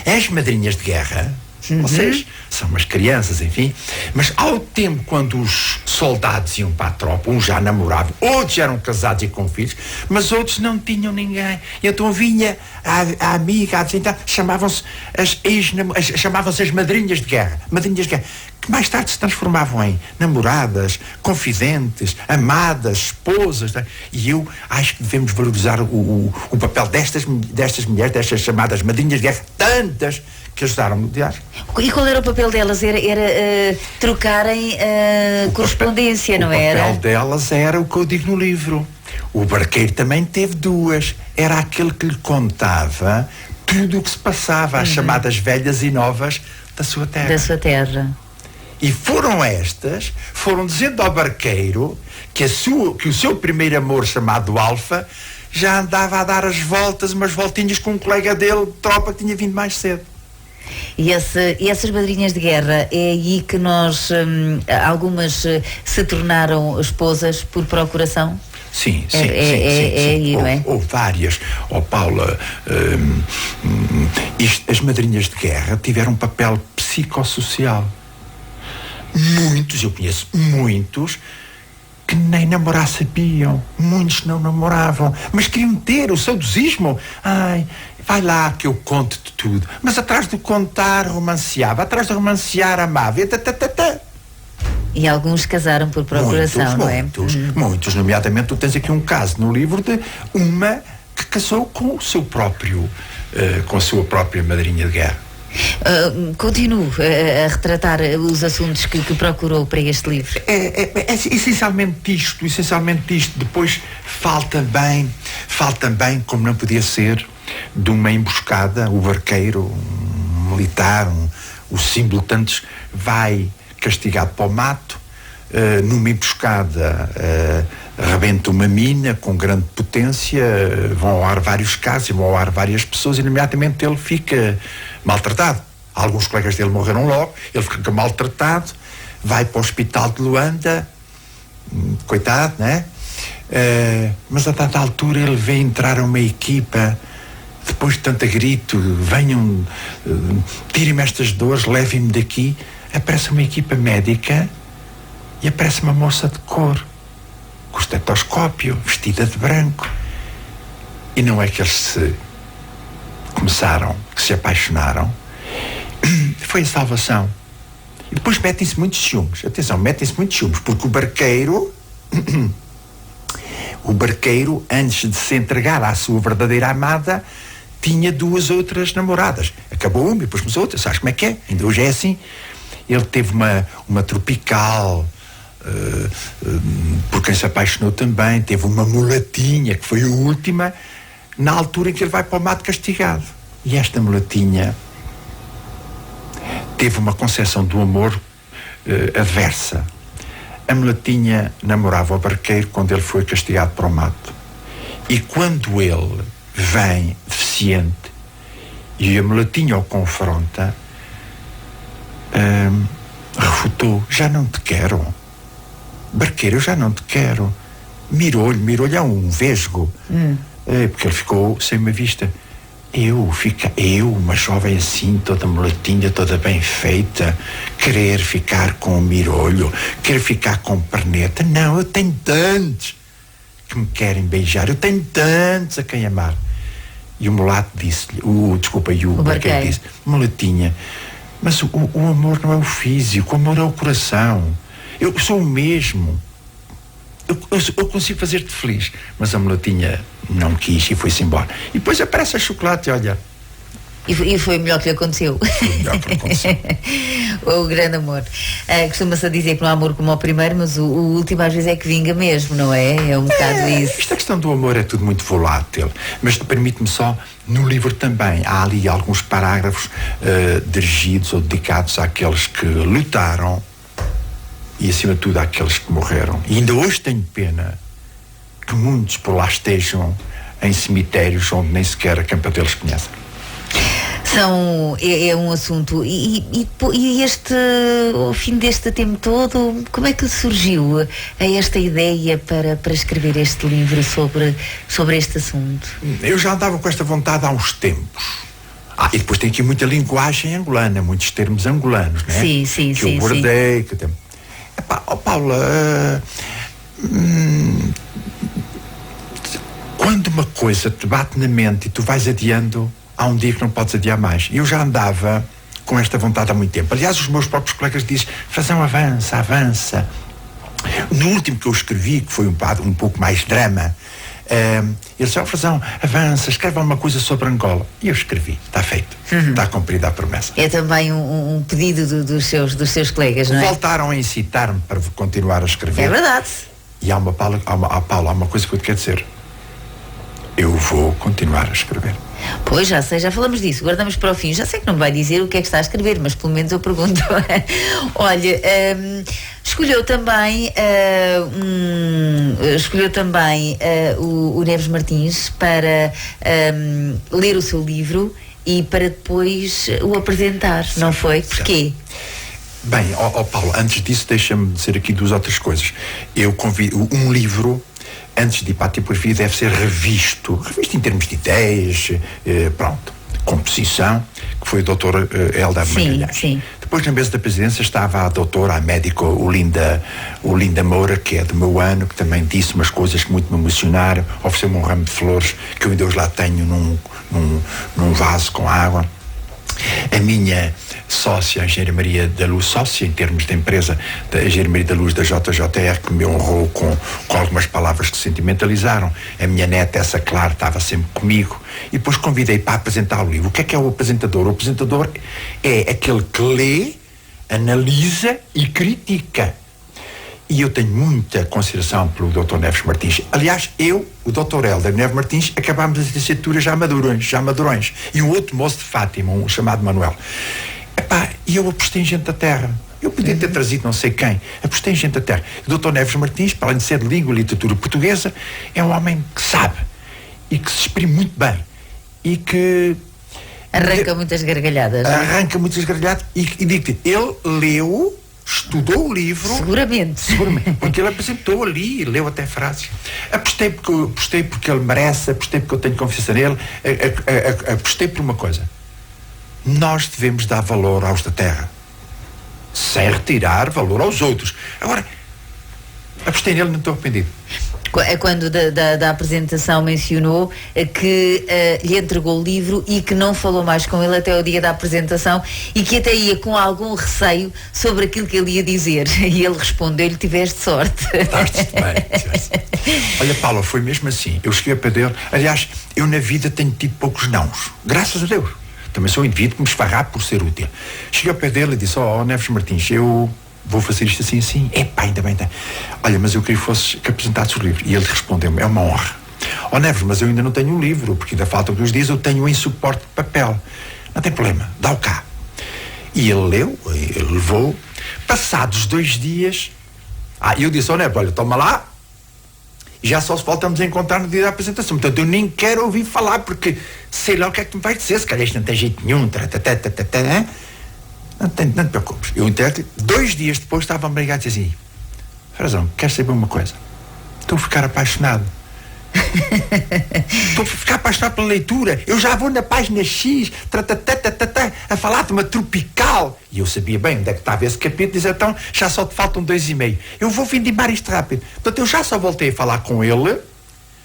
Speaker 3: as madrinhas de guerra. Vocês são umas crianças, enfim, mas ao tempo quando os soldados iam para a tropa, uns já namoravam, outros eram casados e com filhos, mas outros não tinham ninguém. E então vinha a amiga, a vizinha, chamavam-se as madrinhas de guerra, que mais tarde se transformavam em namoradas, confidentes, amadas, esposas. E eu acho que devemos valorizar o papel destas mulheres, destas chamadas madrinhas de guerra, tantas que ajudaram mundiais. E
Speaker 2: qual era o papel delas? Era trocarem correspondência, não era?
Speaker 3: O papel delas era o que eu digo no livro. O barqueiro também teve duas. Era aquele que lhe contava tudo o que se passava, as chamadas velhas e novas da sua terra.
Speaker 2: Da sua terra.
Speaker 3: E foram dizendo ao barqueiro que o seu primeiro amor, chamado Alfa, já andava a dar umas voltinhas com um colega dele de tropa que tinha vindo mais cedo.
Speaker 2: E essas madrinhas de guerra, é aí que nós, algumas se tornaram esposas por procuração?
Speaker 3: Sim.
Speaker 2: Aí, não é?
Speaker 3: Houve várias. Paula, as madrinhas de guerra tiveram um papel psicossocial. Eu conheço muitos que nem namorar sabiam, muitos não namoravam, mas queriam ter o saudosismo. Ai, vai lá que eu conto-te tudo. Mas atrás de contar romanceava, atrás de romancear amava.
Speaker 2: E alguns casaram por procuração, não é?
Speaker 3: Muitos, nomeadamente tu tens aqui um caso no livro de uma que casou com o seu próprio, com a sua própria madrinha de guerra.
Speaker 2: Continuo a retratar os assuntos que procurou para este livro.
Speaker 3: É essencialmente isto. Depois falta também, como não podia ser, de uma emboscada. O barqueiro, um militar, o símbolo tantos, vai castigado para o mato. Numa emboscada rebenta uma mina com grande potência, vão ao ar vários casos, vão ao ar várias pessoas, e imediatamente ele fica maltratado. Alguns colegas dele morreram logo, ele fica maltratado, vai para o hospital de Luanda, coitado, né? Mas a dada altura ele vê entrar uma equipa, depois de tanto grito, venham, tirem-me estas dores, levem-me daqui. Aparece uma equipa médica e aparece uma moça de cor, com o estetoscópio, vestida de branco. E não é que eles se apaixonaram. Foi a salvação. E depois metem-se muitos ciúmes. Atenção, porque o barqueiro, antes de se entregar à sua verdadeira amada, tinha duas outras namoradas. Acabou uma e depois começou outra. Sabes como é que é? Ainda hoje é assim. Ele teve uma tropical, por quem se apaixonou também. Teve uma mulatinha, que foi a última, na altura em que ele vai para o mato castigado. E esta mulatinha teve uma concepção do amor adversa. A mulatinha namorava o barqueiro quando ele foi castigado para o mato. E quando ele vem deficiente e a mulatinha o confronta, Foutu, já não te quero. Barqueiro, eu já não te quero. Mirolho é um vesgo. Porque ele ficou sem uma vista. Eu, uma jovem assim, toda mulatinha, toda bem feita, querer ficar com o Mirolho, querer ficar com o Perneta. Não, eu tenho tantos que me querem beijar, eu tenho tantos a quem amar. E o mulato disse-lhe, o barqueiro disse, mulatinha, mas o amor não é o físico, o amor é o coração. Eu sou o mesmo. Eu consigo fazer-te feliz. Mas a mulatinha não quis e foi-se embora. E depois aparece a chocolate, olha.
Speaker 2: E foi o melhor que lhe aconteceu.
Speaker 3: Foi o melhor que lhe aconteceu.
Speaker 2: O grande amor. Costuma-se dizer que não há amor como o primeiro, mas o último às vezes é que vinga mesmo, não é? É um bocado isso.
Speaker 3: Esta questão do amor é tudo muito volátil. Mas permite-me só, no livro também, há ali alguns parágrafos dirigidos ou dedicados àqueles que lutaram e, acima de tudo, àqueles que morreram. E ainda hoje tenho pena que muitos por lá estejam em cemitérios onde nem sequer a campa deles conhece.
Speaker 2: É um assunto. E ao fim deste tempo todo, como é que surgiu esta ideia para escrever este livro sobre este assunto?
Speaker 3: Eu já andava com esta vontade há uns tempos. E depois tem aqui muita linguagem angolana, muitos termos angolanos, né?
Speaker 2: Sim.
Speaker 3: Que eu guardei, que tem... Paula, quando uma coisa te bate na mente e tu vais adiando, há um dia que não podes adiar mais. E eu já andava com esta vontade há muito tempo. Aliás, os meus próprios colegas dizem, Frazão, avança. No último que eu escrevi, que foi um pouco mais drama, eles disseram, Frazão, avança, escreve alguma coisa sobre Angola. E eu escrevi, está feito, está cumprida a promessa.
Speaker 2: É também um pedido dos seus colegas, não é?
Speaker 3: Voltaram a incitar-me para continuar a escrever.
Speaker 2: É verdade.
Speaker 3: E há uma coisa que eu te quero dizer. Eu vou continuar a escrever.
Speaker 2: Pois, já sei, já falamos disso, guardamos para o fim. Já sei que não vai dizer o que é que está a escrever, mas pelo menos eu pergunto. Olha, escolheu também o Neves Martins para ler o seu livro e para depois o apresentar, não foi? Porquê?
Speaker 3: Bem, Paulo, antes disso deixa-me dizer aqui duas outras coisas. Eu convido um livro, antes de ir para a tipografia, deve ser revisto em termos de ideias, composição, que foi a doutora Elda Magalhães.
Speaker 2: Sim.
Speaker 3: Depois, na mesa da presidência, estava a doutora, a médica Olinda Moura, que é do meu ano, que também disse umas coisas que muito me emocionaram, ofereceu-me um ramo de flores, que eu ainda hoje lá tenho num vaso com água. A minha sócia, a Engenheira Maria da Luz, sócia em termos de empresa, da Engenheira Maria da Luz da JJR, que me honrou com algumas palavras que sentimentalizaram. A minha neta, essa Clara, estava sempre comigo. E depois convidei para apresentar o livro. O que é o apresentador? O apresentador é aquele que lê, analisa e critica. E eu tenho muita consideração pelo Dr. Neves Martins. Aliás, o Dr. Helder Neves Martins, acabámos as licenciaturas já madurões. E um outro moço de Fátima, um chamado Manuel. E eu apostei em gente da terra. Eu podia ter trazido não sei quem. Apostei em gente da terra. O Dr. Neves Martins, para além de ser de língua e literatura portuguesa, é um homem que sabe e que se exprime muito bem. E que...
Speaker 2: Arranca muitas gargalhadas.
Speaker 3: E digo-te, ele leu... Estudou o livro.
Speaker 2: Seguramente.
Speaker 3: Porque ele apresentou ali, leu até frases. Apostei porque ele merece, apostei porque eu tenho confiança nele, apostei por uma coisa. Nós devemos dar valor aos da terra, sem retirar valor aos outros. Agora, apostei nele, não estou arrependido.
Speaker 2: Quando da apresentação mencionou que lhe entregou o livro e que não falou mais com ele até o dia da apresentação e que até ia com algum receio sobre aquilo que ele ia dizer. E ele respondeu-lhe, tiveste sorte.
Speaker 3: Tiveste bem. Olha, Paula, foi mesmo assim. Eu cheguei a perder. Aliás, eu na vida tenho tido poucos nãos. Graças a Deus. Também sou um indivíduo que me esfarrar por ser útil. Cheguei a perder e disse, Neves Martins, eu... vou fazer isto assim. Ainda bem. Olha, mas eu queria que apresentasses o livro. E ele respondeu-me, é uma honra. Neves, mas eu ainda não tenho o livro, porque ainda faltam 2 dias, eu tenho em suporte de papel. Não tem problema, dá-o cá. E ele leu, ele levou. Passados 2 dias, eu disse, Neves, olha, toma lá. E já só se voltamos a encontrar no dia da apresentação. Portanto, eu nem quero ouvir falar, porque sei lá o que é que tu me vais dizer. Se calhar isto não tem jeito nenhum. Não te preocupes. Eu intérprete, 2 dias depois estava a me ligar e dizia assim: Frazão, queres saber uma coisa? Estou a ficar apaixonado. Estou a ficar apaixonado pela leitura. Eu já vou na página X a falar de uma tropical. E eu sabia bem onde é que estava esse capítulo. Diz, então já só te faltam 2,5. Eu vou vindimar isto rápido. Portanto, eu já só voltei a falar com ele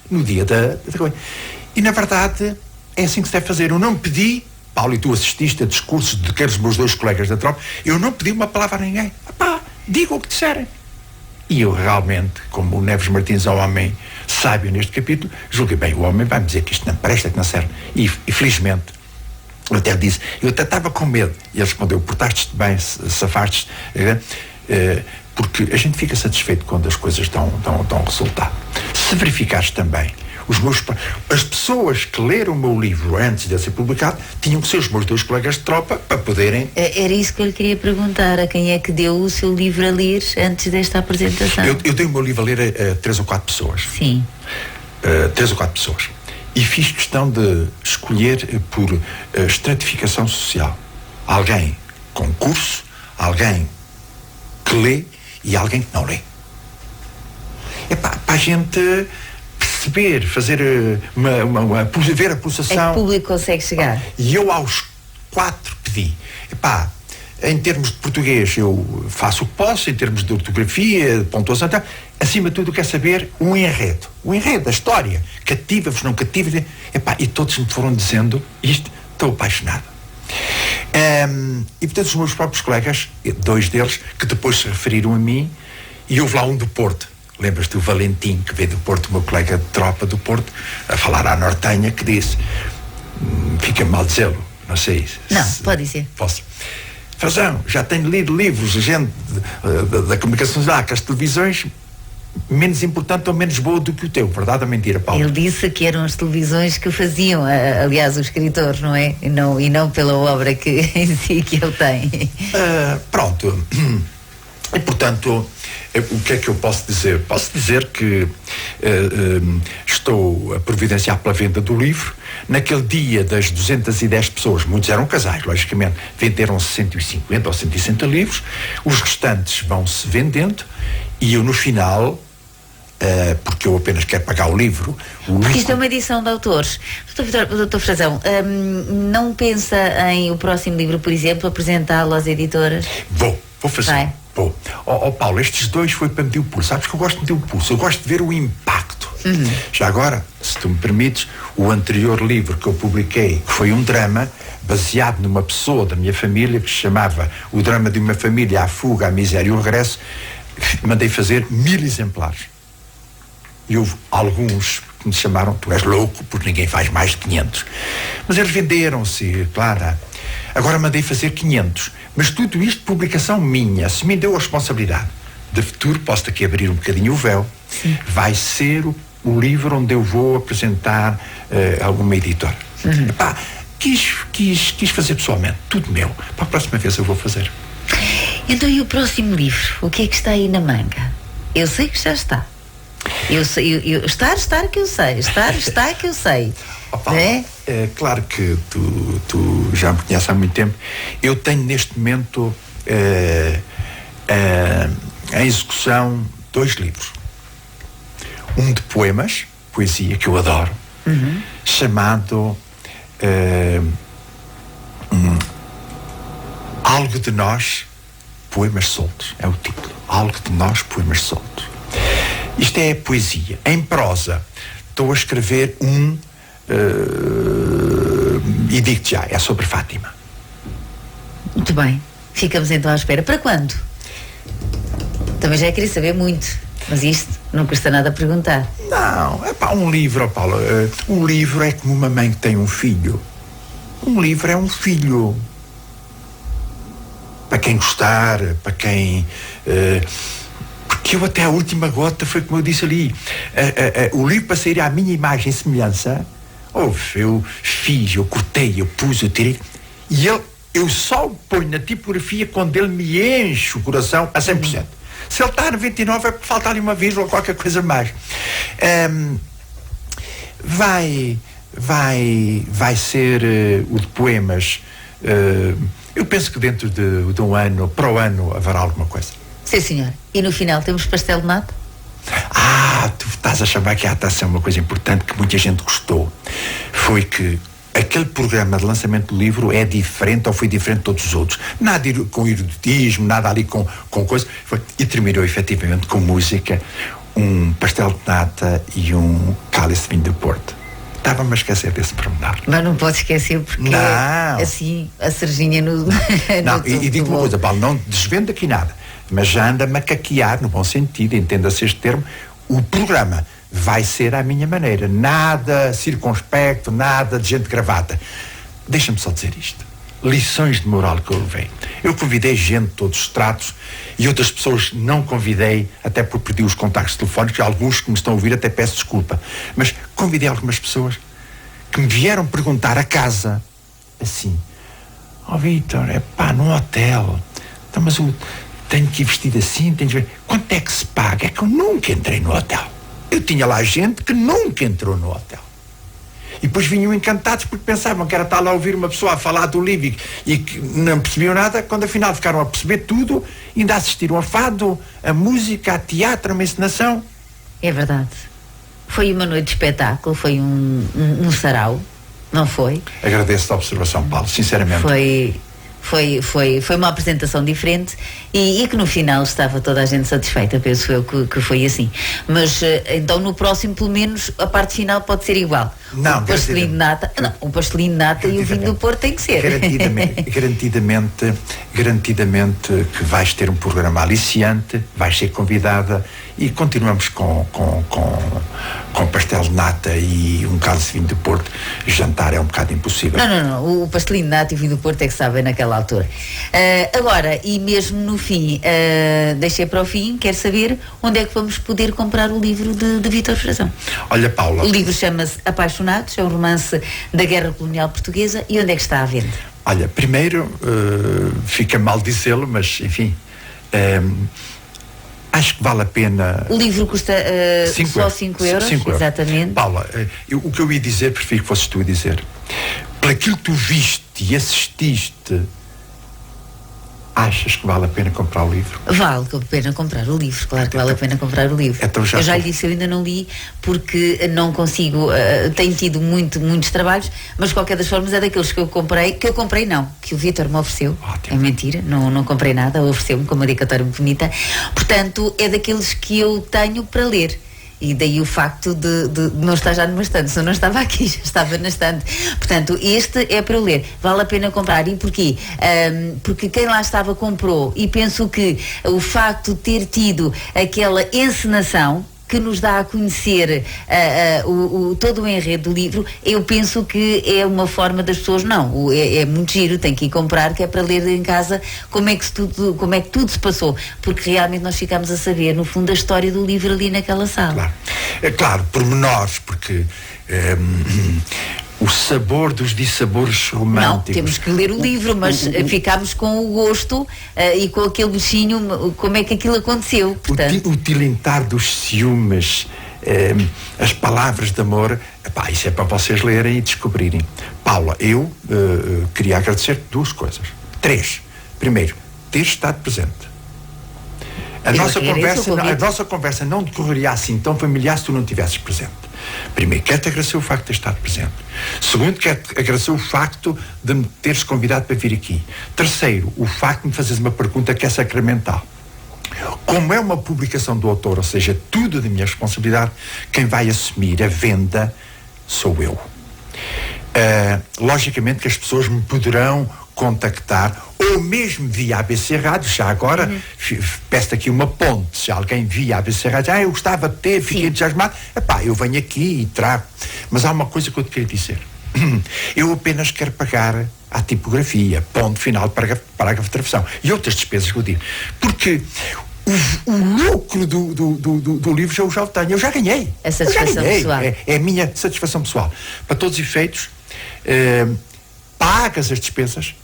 Speaker 3: no dia da coisa. E na verdade é assim que se deve fazer. Eu não pedi, Paulo, e tu assististe a discursos de aqueles meus 2 colegas da tropa, eu não pedi uma palavra a ninguém. Epá, diga o que disserem. E eu realmente, como o Neves Martins é um homem sábio neste capítulo, julguei bem, o homem vai-me dizer que isto não presta, que não serve. E felizmente, eu até disse, eu até estava com medo. E ele respondeu, portaste-te bem, safaste, porque a gente fica satisfeito quando as coisas dão resultado. Se verificares também, as pessoas que leram o meu livro antes de ser publicado tinham que ser os meus 2 colegas de tropa para poderem...
Speaker 2: Era isso que eu lhe queria perguntar, a quem é que deu o seu livro a ler antes desta apresentação?
Speaker 3: Eu dei o meu livro a ler a 3 ou 4 pessoas.
Speaker 2: Sim.
Speaker 3: 3 ou 4 pessoas. E fiz questão de escolher por estratificação social. Alguém com curso, alguém que lê e alguém que não lê. Para a gente perceber, fazer ver a pulsação.
Speaker 2: É que o público consegue chegar.
Speaker 3: E eu aos 4 pedi, em termos de português eu faço o que posso, em termos de ortografia, de pontuação, então, acima de tudo quero saber o enredo, a história, cativa-vos, não cativa, e todos me foram dizendo isto, estou apaixonado. E portanto os meus próprios colegas, 2 deles, que depois se referiram a mim, e houve lá um do Porto. Lembras-te do Valentim, que veio do Porto, o meu colega de tropa do Porto, a falar à nortenha, que disse, fica mal dizê-lo, não sei.
Speaker 2: Não, pode dizer.
Speaker 3: Posso. Frazão, já tenho lido livros de gente da comunicação social, que as televisões menos importante ou menos boa do que o teu, verdade ou mentira, Paulo?
Speaker 2: Ele disse que eram as televisões que faziam, aliás, o escritor, não é? E não pela obra que em si que ele tem.
Speaker 3: Pronto. E, portanto, o que é que eu posso dizer? Posso dizer que estou a providenciar pela venda do livro. Naquele dia das 210 pessoas, muitos eram casais, logicamente, venderam-se 150 ou 160 livros, os restantes vão-se vendendo e eu no final, porque eu apenas quero pagar o livro.
Speaker 2: Porque isto é uma edição de autores. Doutor Frazão, não pensa em o próximo livro, por exemplo, apresentá-lo às editoras?
Speaker 3: Vou fazer.
Speaker 2: Vai.
Speaker 3: Pô, Paulo, estes 2 foi para medir o pulso. Sabes que eu gosto de medir o pulso, eu gosto de ver o impacto. Já agora, se tu me permites, o anterior livro que eu publiquei, que foi um drama baseado numa pessoa da minha família, que se chamava O Drama de uma Família, a Fuga, a Miséria e o Regresso, mandei fazer 1000 exemplares. E houve alguns que me chamaram, tu és louco, porque ninguém faz mais de 500. Mas eles venderam-se, claro. Agora mandei fazer 500. Mas tudo isto, publicação minha, se me deu a responsabilidade. De futuro, posso aqui abrir um bocadinho o véu. Sim. Vai ser o livro onde eu vou apresentar alguma editora. Quis fazer pessoalmente, tudo meu. Para a próxima vez eu vou fazer.
Speaker 2: Então, e o próximo livro? O que é que está aí na manga? Eu sei que já está. Eu sei, estar que eu sei. Está que eu sei.
Speaker 3: Paulo, é claro que tu já me conheces há muito tempo. Eu tenho neste momento em execução 2 livros. Um de poemas, poesia, que eu adoro, chamado Algo de Nós, Poemas Soltos. É o título. Algo de Nós, Poemas Soltos. Isto é poesia. Em prosa, estou a escrever e digo-te já, é sobre Fátima.
Speaker 2: Muito bem, ficamos então à espera. Para quando? Também já queria saber muito, mas isto não custa nada a perguntar.
Speaker 3: Não, um livro, Paulo, um livro é como uma mãe que tem um filho. Um livro é um filho. Para quem gostar, para quem... porque eu até a última gota foi como eu disse ali, o livro para sair à minha imagem e semelhança. Eu fiz, eu cortei, eu pus, eu tirei. E eu só o ponho na tipografia quando ele me enche o coração a 100%. Se ele está a 99 é porque falta ali uma vírgula ou qualquer coisa mais. Vai ser o de poemas Eu penso que dentro de um ano, para o ano, haverá alguma coisa.
Speaker 2: Sim, senhor. E no final temos pastel de nata?
Speaker 3: Tu estás a chamar aqui a atenção uma coisa importante que muita gente gostou. Foi que aquele programa de lançamento do livro é diferente ou foi diferente de todos os outros. Nada com eruditismo, nada ali com coisa. E terminou efetivamente com música, um pastel de nata e um cálice de vinho do Porto. Estava-me a esquecer desse pormenor.
Speaker 2: Mas não pode esquecer porque
Speaker 3: não.
Speaker 2: Assim a cerejinha no...
Speaker 3: Não, e digo uma coisa, Paulo, não desvendo aqui nada, mas já anda a macaquear, no bom sentido, entenda-se este termo, o programa vai ser à minha maneira, nada circunspecto, nada de gente de gravata. Deixa-me só dizer isto, lições de moral que eu levei. Eu convidei gente de todos os estratos e outras pessoas não convidei, até porque perdi os contactos telefónicos, e alguns que me estão a ouvir até peço desculpa, mas convidei algumas pessoas que me vieram perguntar a casa, assim, Vítor, num hotel, então, mas eu tenho que ir vestido assim, tenho que ver, quanto é que se paga? É que eu nunca entrei no hotel. Eu tinha lá gente que nunca entrou no hotel. E depois vinham encantados porque pensavam que era estar lá a ouvir uma pessoa a falar do livro e que não percebiam nada, quando afinal ficaram a perceber tudo, ainda assistiram a fado, a música, a teatro, a uma encenação.
Speaker 2: É verdade. Foi uma noite de espetáculo, foi um sarau, não foi?
Speaker 3: Agradeço a observação, Paulo, sinceramente.
Speaker 2: Foi uma apresentação diferente e que no final estava toda a gente satisfeita, penso eu que foi assim. Mas então no próximo, pelo menos, a parte final pode ser igual.
Speaker 3: Não,
Speaker 2: o pastelinho de nata, o pastelinho de nata e o vinho do Porto tem que ser.
Speaker 3: Garantidamente que vais ter um programa aliciante, vais ser convidada e continuamos com pastel de nata e um cálice de vinho do Porto. Jantar é um bocado impossível.
Speaker 2: Não, o pastelinho de nata e o vinho do Porto é que sabem naquela altura. Agora, e mesmo no fim, deixei para o fim, quero saber onde é que vamos poder comprar o livro de Vítor Frazão.
Speaker 3: Olha, Paula,
Speaker 2: o livro chama-se Apaixonados, é um romance da Guerra Colonial Portuguesa. E onde é que está à venda?
Speaker 3: Olha, primeiro, fica mal dizê-lo, mas enfim, acho que vale a pena.
Speaker 2: O livro custa só 5 euros, exatamente.
Speaker 3: Paula, o que eu ia dizer, prefiro que fosses tu a dizer. Por aquilo que tu viste e assististe, achas que vale a pena comprar o livro?
Speaker 2: Vale a pena comprar o livro, claro que vale a pena comprar o livro.
Speaker 3: Então
Speaker 2: eu já lhe disse, eu ainda não li porque não consigo, tenho tido muitos trabalhos, mas de qualquer das formas é daqueles que eu comprei não, que o Vítor me ofereceu. Ótimo. É mentira, não comprei nada, ofereceu-me com uma dedicatória muito bonita, portanto é daqueles que eu tenho para ler. E daí o facto de não estar já numa estante. Se eu não estava aqui, já estava na estante. Portanto, este é para eu ler. Vale a pena comprar. E porquê? Porque quem lá estava comprou. E penso que o facto de ter tido aquela encenação que nos dá a conhecer todo o enredo do livro, eu penso que é uma forma das pessoas, é muito giro, tem que ir comprar, que é para ler em casa como é que tudo se passou, porque realmente nós ficamos a saber, no fundo, a história do livro ali naquela sala.
Speaker 3: Claro, claro, pormenores, porque o sabor dos dissabores românticos.
Speaker 2: Não, temos que ler o livro, mas ficámos com o gosto e com aquele bichinho, como é que aquilo aconteceu. Portanto,
Speaker 3: o tilintar dos ciúmes, as palavras de amor, isso é para vocês lerem e descobrirem. Paula, eu queria agradecer 2 coisas. 3. Primeiro, ter estado presente. A nossa conversa não decorreria assim tão familiar se tu não estivesses presente. Primeiro, quero-te agradecer o facto de ter estado presente. Segundo, quero-te agradecer o facto de me teres convidado para vir aqui. Terceiro, o facto de me fazeres uma pergunta que é sacramental. Como é uma publicação do autor, ou seja, tudo de minha responsabilidade, quem vai assumir a venda sou eu. Logicamente que as pessoas me poderão contactar, ou mesmo via ABC Rádio, já agora, peço aqui uma ponte, se alguém via ABC Rádio, eu gostava de ter, fiquei entusiasmado, eu venho aqui e trago. Mas há uma coisa que eu te quero dizer. Eu apenas quero pagar a tipografia, ponto final, parágrafo de travessão, e outras despesas que eu digo. Porque o lucro do livro já o tenho, eu já ganhei.
Speaker 2: A satisfação pessoal.
Speaker 3: É a minha satisfação pessoal. Para todos os efeitos, pagas as despesas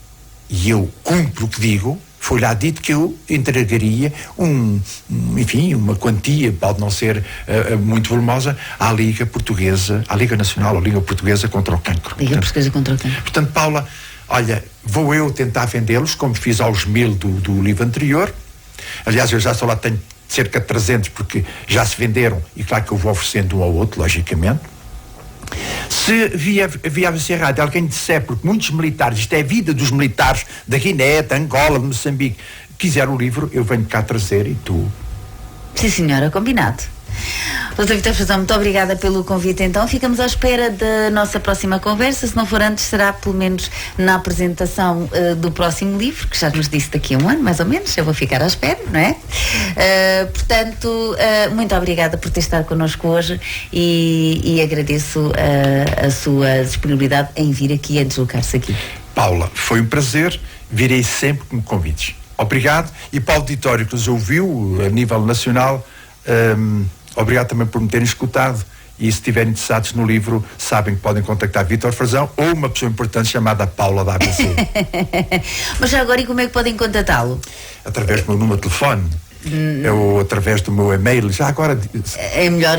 Speaker 3: e eu cumpro o que digo. Foi lá dito que eu entregaria uma quantia, pode não ser muito volumosa, à Liga Portuguesa, à Liga Nacional, à Liga Portuguesa contra o Cancro.
Speaker 2: Liga Portuguesa contra o Cancro.
Speaker 3: Portanto, Paula, olha, vou eu tentar vendê-los, como fiz aos 1000 do livro anterior. Aliás, eu já só lá tenho cerca de 300, porque já se venderam, e claro que eu vou oferecendo um ao outro, logicamente. Se via a ser errado, alguém disser, porque muitos militares, isto é a vida dos militares da Guiné, de Angola, de Moçambique, quiser o livro, eu venho cá trazer e tu...
Speaker 2: Sim, senhora, combinado. Doutor Vítor Frazão, muito obrigada pelo convite. Então ficamos à espera da nossa próxima conversa. Se não for antes, será pelo menos na apresentação do próximo livro, que já nos disse daqui a um ano, mais ou menos. Eu vou ficar à espera, não é? Portanto, muito obrigada por ter estado connosco hoje e agradeço a sua disponibilidade em vir aqui, a deslocar-se aqui.
Speaker 3: Paula, foi um prazer. Virei sempre que me convides. Obrigado. E para o auditório que nos ouviu a nível nacional, obrigado também por me terem escutado, e se estiverem interessados no livro, sabem que podem contactar Vítor Frazão ou uma pessoa importante chamada Paula da ABC.
Speaker 2: Mas já agora, e como é que podem contatá-lo?
Speaker 3: Através do meu número de telefone, ou através do meu e-mail. Já agora
Speaker 2: é melhor,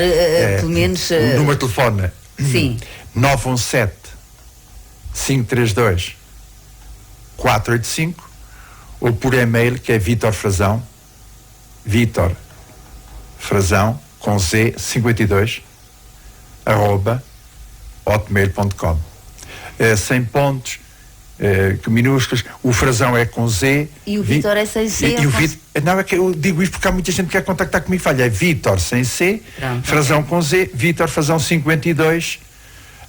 Speaker 2: pelo menos...
Speaker 3: O número de telefone,
Speaker 2: sim.
Speaker 3: 917-532-485, ou por e-mail, que é Vítor Frazão, Vítor Frazão, com Z, 52, @hotmail.com. Sem pontos, minúsculas. O Frazão é com Z.
Speaker 2: E o Vítor é sem C.
Speaker 3: Não, é que eu digo isto porque há muita gente que quer contactar comigo. Falha, é Vítor sem C, pronto, Frazão com Z, Vítor Frazão 52,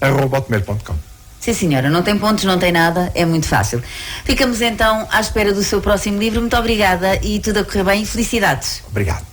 Speaker 3: @hotmail.com.
Speaker 2: Sim, senhora, não tem pontos, não tem nada, é muito fácil. Ficamos então à espera do seu próximo livro. Muito obrigada e tudo a correr bem e felicidades.
Speaker 3: Obrigado.